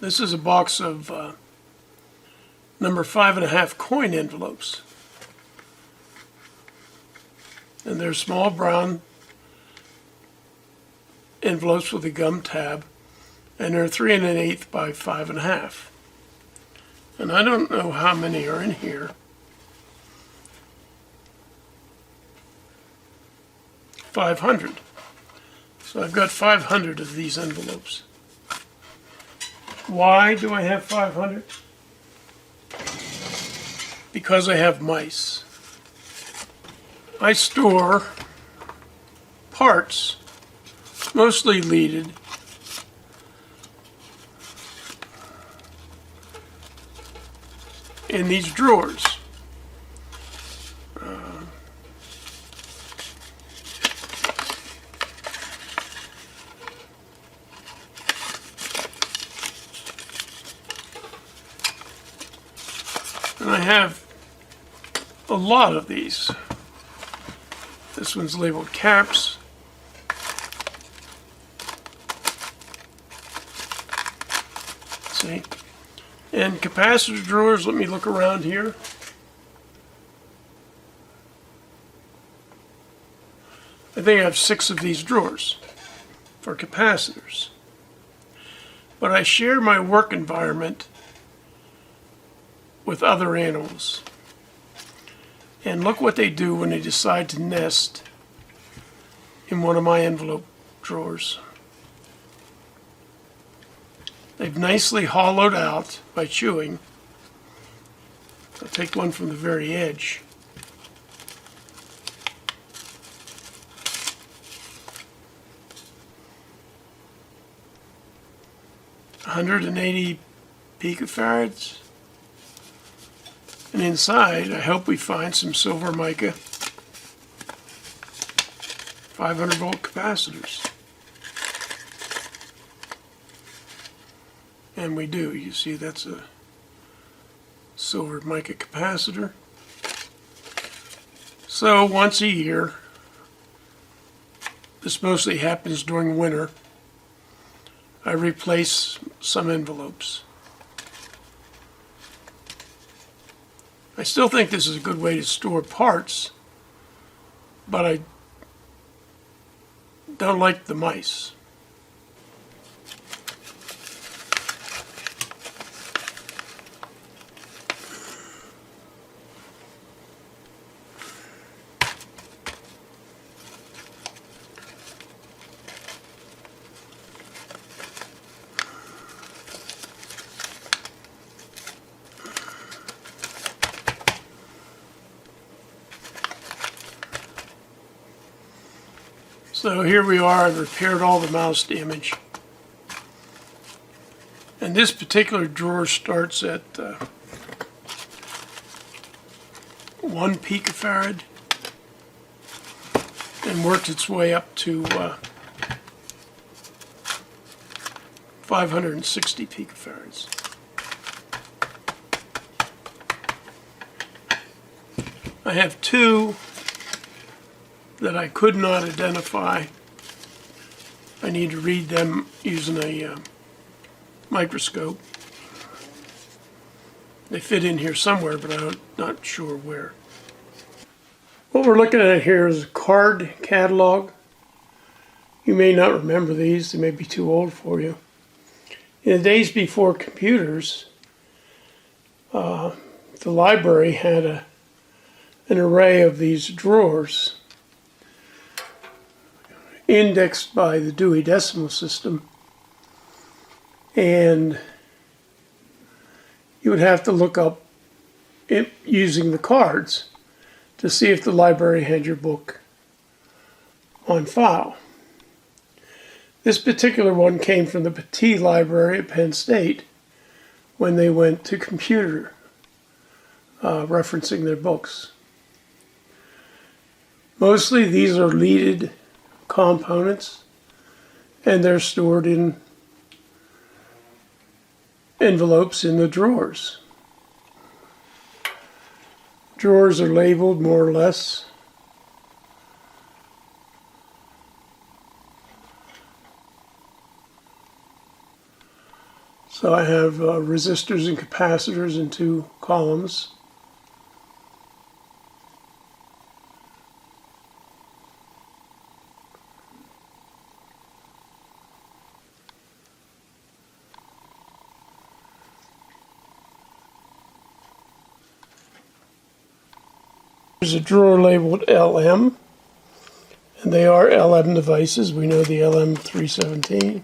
This is a box of number 5.5 coin envelopes. And they're small brown envelopes with a gum tab, and they're 3 1/8 by 5.5. And I don't know how many are in here. 500. So I've got 500 of these envelopes. Why do I have 500? Because I have mice. I store parts, mostly leaded, in these drawers. And I have a lot of these. This one's labeled caps. See? And capacitor drawers, let me look around here. I think I have 6 of these drawers for capacitors. But I share my work environment with other animals. And look what they do when they decide to nest in one of my envelope drawers. They've nicely hollowed out by chewing. I'll take one from the very edge. $180 picofarads. And inside, I hope we find some silver mica 500 volt capacitors. And we do. You see, that's a silver mica capacitor. So once a year, this mostly happens during winter, I replace some envelopes. I still think this is a good way to store parts, but I don't like the mice. So here we are, I've repaired all the mouse damage. And this particular drawer starts at 1 picofarad and works its way up to 560 picofarads. I have 2 that I could not identify. I need to read them using a microscope. They fit in here somewhere, but I'm not sure where. What we're looking at here is a card catalog. You may not remember these, they may be too old for you. In the days before computers, the library had an array of these drawers indexed by the Dewey Decimal System, and you would have to look up it using the cards to see if the library had your book on file. This particular one came from the Petit Library at Penn State when they went to computer referencing their books. Mostly these are leaded components, and they're stored in envelopes in the drawers. Drawers are labeled more or less. So I have resistors and capacitors in two columns. There's a drawer labeled LM, and they are LM devices. We know the LM317.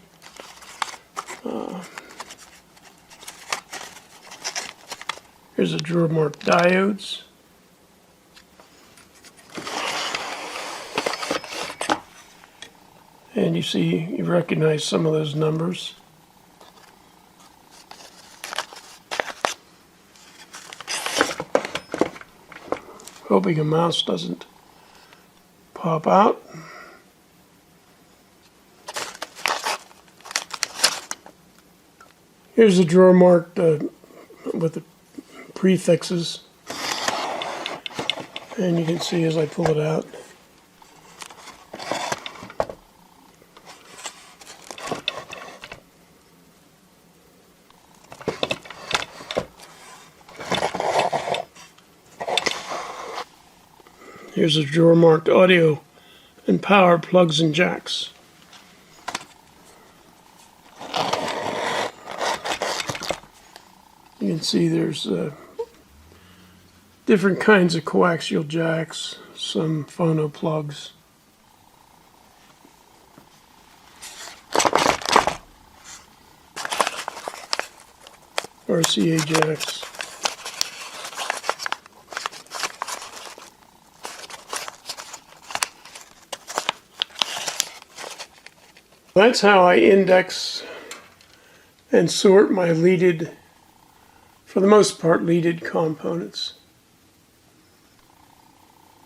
Here's a drawer marked diodes. And you see, you recognize some of those numbers. Hoping a mouse doesn't pop out. Here's a drawer marked with the prefixes. And you can see as I pull it out. Here's a drawer marked audio and power plugs and jacks. You can see there's different kinds of coaxial jacks, some phono plugs. RCA jacks. That's how I index and sort my leaded, for the most part, leaded components.